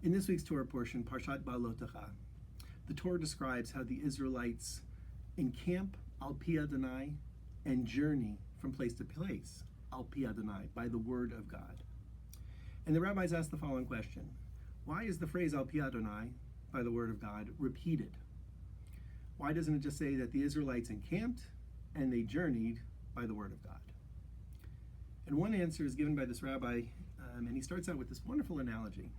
In this week's Torah portion, Parshat Ba'alotecha, the Torah describes how the Israelites encamp al pi Adonai and journey from place to place al pi Adonai, by the word of God. And the rabbis ask the following question: why is the phrase al pi Adonai, by the word of God, repeated? Why doesn't it just say that the Israelites encamped and they journeyed by the word of God? And one answer is given by this rabbi, and he starts out with this wonderful analogy.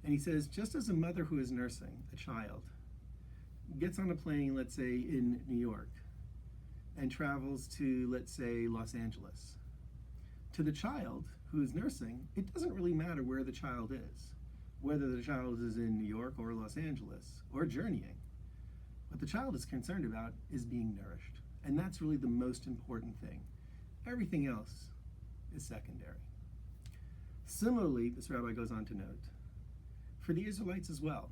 And he says, just as a mother who is nursing a child gets on a plane, let's say in New York, and travels to, let's say, Los Angeles, to the child who is nursing, it doesn't really matter where the child is, whether the child is in New York or Los Angeles or journeying. What the child is concerned about is being nourished. And that's really the most important thing. Everything else is secondary. Similarly, this rabbi goes on to note, for the Israelites as well,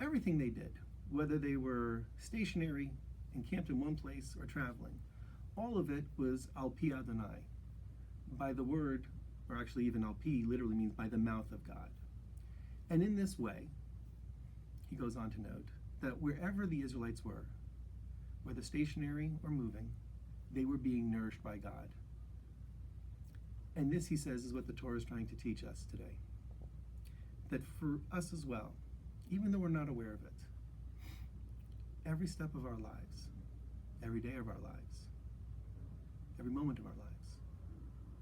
everything they did, whether they were stationary, encamped in one place, or traveling, all of it was al pi Adonai, by the word, or actually even al pi literally means by the mouth of God. And in this way, he goes on to note that wherever the Israelites were, whether stationary or moving, they were being nourished by God. And this, he says, is what the Torah is trying to teach us today. That for us as well, even though we're not aware of it, every step of our lives, every day of our lives, every moment of our lives,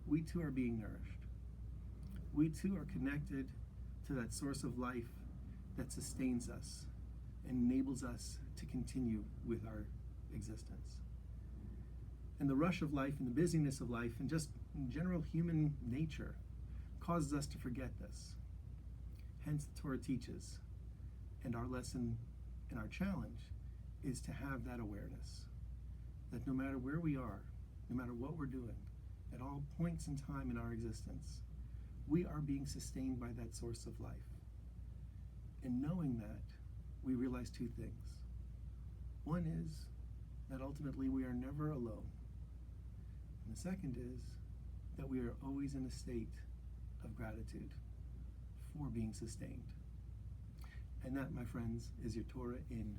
we too are being nourished. We too are connected to that source of life that sustains us and enables us to continue with our existence. And the rush of life and the busyness of life and just general human nature causes us to forget this. Hence, the Torah teaches, and our lesson and our challenge is to have that awareness, that no matter where we are, no matter what we're doing, at all points in time in our existence, we are being sustained by that source of life. And knowing that, we realize two things. One is that ultimately we are never alone. And the second is that we are always in a state of gratitude for being sustained. And that, my friends, is your Torah in